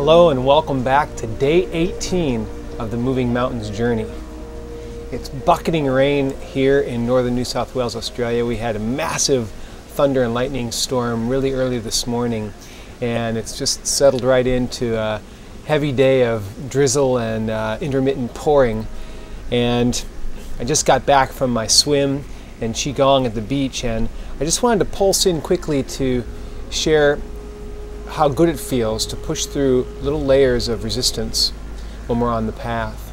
Hello and welcome back to day 18 of the Moving Mountains journey. It's bucketing rain here in northern New South Wales, Australia. We had a massive thunder and lightning storm really early this morning, and it's just settled right into a heavy day of drizzle and intermittent pouring. And I just got back from my swim and Qigong at the beach, and I just wanted to pulse in quickly to share how good it feels to push through little layers of resistance when we're on the path.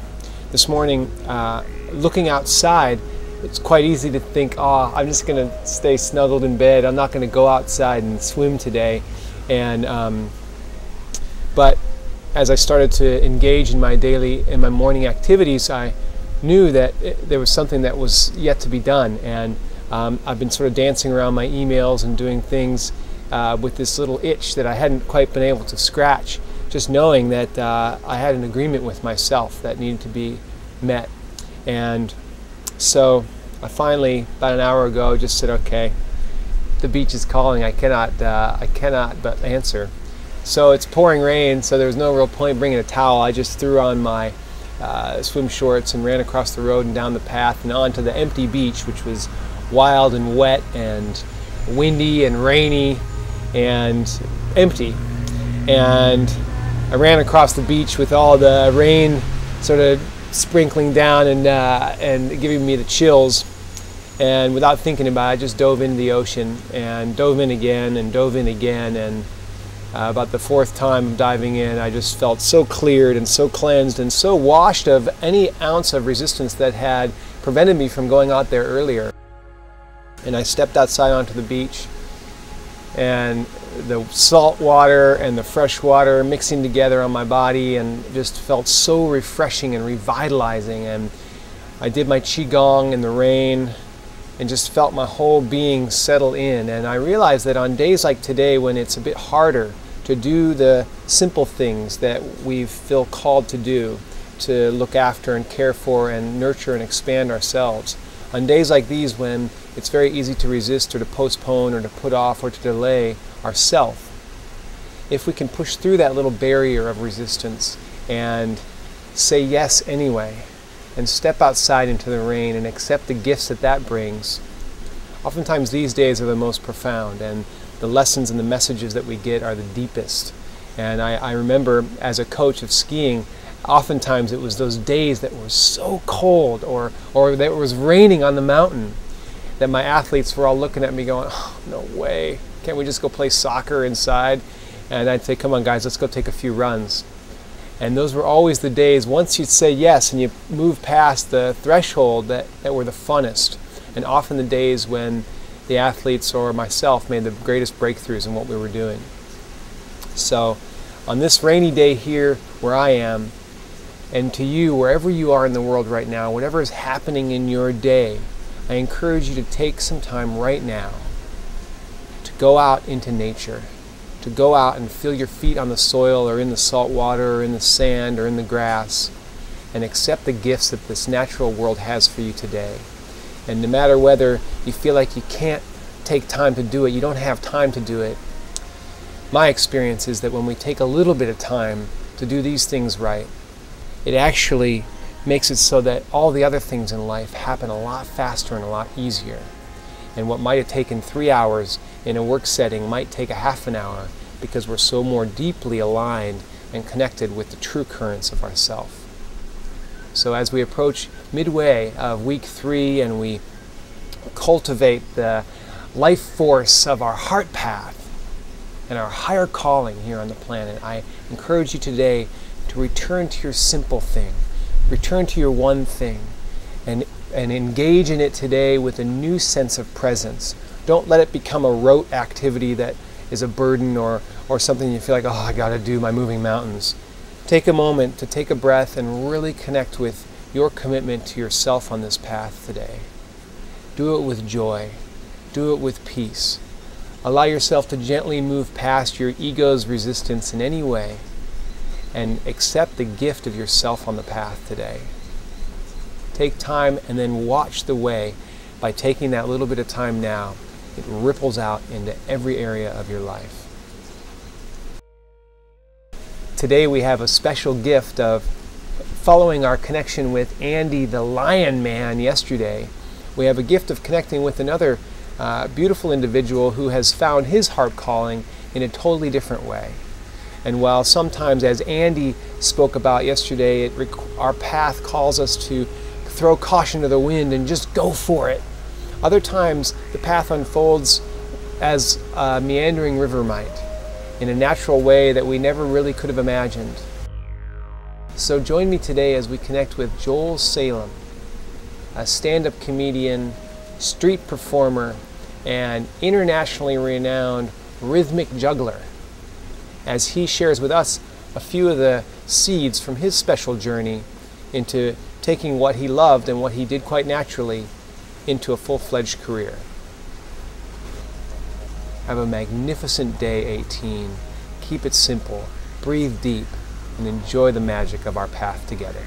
This morning, looking outside, it's quite easy to think, oh, I'm just going to stay snuggled in bed. I'm not going to go outside and swim today. And but as I started to engage in my morning activities, I knew that there was something that was yet to be done. And I've been sort of dancing around my emails and doing things with this little itch that I hadn't quite been able to scratch, just knowing that I had an agreement with myself that needed to be met. And so I finally, about an hour ago, just said, okay, the beach is calling. I cannot but answer. So it's pouring rain, so there was no real point bringing a towel. I just threw on my swim shorts and ran across the road and down the path and onto the empty beach, which was wild and wet and windy and rainy and empty. And I ran across the beach with all the rain sort of sprinkling down and giving me the chills. And without thinking about it, I just dove into the ocean and dove in again and dove in again. And about the fourth time of diving in, I just felt so cleared and so cleansed and so washed of any ounce of resistance that had prevented me from going out there earlier. And I stepped outside onto the beach, and the salt water and the fresh water mixing together on my body, and just felt so refreshing and revitalizing. And I did my Qigong in the rain and just felt my whole being settle in. And I realized that on days like today, when it's a bit harder to do the simple things that we feel called to do, to look after and care for and nurture and expand ourselves, on days like these when it's very easy to resist or to postpone or to put off or to delay ourself, if we can push through that little barrier of resistance and say yes anyway, and step outside into the rain and accept the gifts that that brings, oftentimes these days are the most profound, and the lessons and the messages that we get are the deepest. And I remember as a coach of skiing, oftentimes it was those days that were so cold or that it was raining on the mountain that my athletes were all looking at me going, oh, no way, can't we just go play soccer inside? And I'd say, come on guys, let's go take a few runs. And those were always the days, once you'd say yes and you move past the threshold, that were the funnest, and often the days when the athletes or myself made the greatest breakthroughs in what we were doing. So on this rainy day here where I am, and to you, wherever you are in the world right now, whatever is happening in your day, I encourage you to take some time right now to go out into nature, to go out and feel your feet on the soil or in the salt water or in the sand or in the grass, and accept the gifts that this natural world has for you today. And no matter whether you feel like you can't take time to do it, you don't have time to do it, my experience is that when we take a little bit of time to do these things right, it actually makes it so that all the other things in life happen a lot faster and a lot easier. And what might have taken 3 hours in a work setting might take a half an hour, because we're so more deeply aligned and connected with the true currents of ourself. So as we approach midway of week 3 and we cultivate the life force of our heart path and our higher calling here on the planet, I encourage you today to return to your simple thing. Return to your one thing and engage in it today with a new sense of presence. Don't let it become a rote activity that is a burden or something you feel like, oh, I gotta do my moving mountains. Take a moment to take a breath and really connect with your commitment to yourself on this path today. Do it with joy. Do it with peace. Allow yourself to gently move past your ego's resistance in any way, and accept the gift of yourself on the path today. Take time and then watch the way. By taking that little bit of time now, it ripples out into every area of your life. Today we have a special gift of following our connection with Andy the Lion Man yesterday. We have a gift of connecting with another beautiful individual who has found his heart calling in a totally different way. And while sometimes, as Andy spoke about yesterday, our path calls us to throw caution to the wind and just go for it, other times the path unfolds as a meandering river might, in a natural way that we never really could have imagined. So join me today as we connect with Joel Salem, a stand-up comedian, street performer, and internationally renowned rhythmic juggler, as he shares with us a few of the seeds from his special journey into taking what he loved and what he did quite naturally into a full-fledged career. Have a magnificent day 18. Keep it simple, breathe deep, and enjoy the magic of our path together.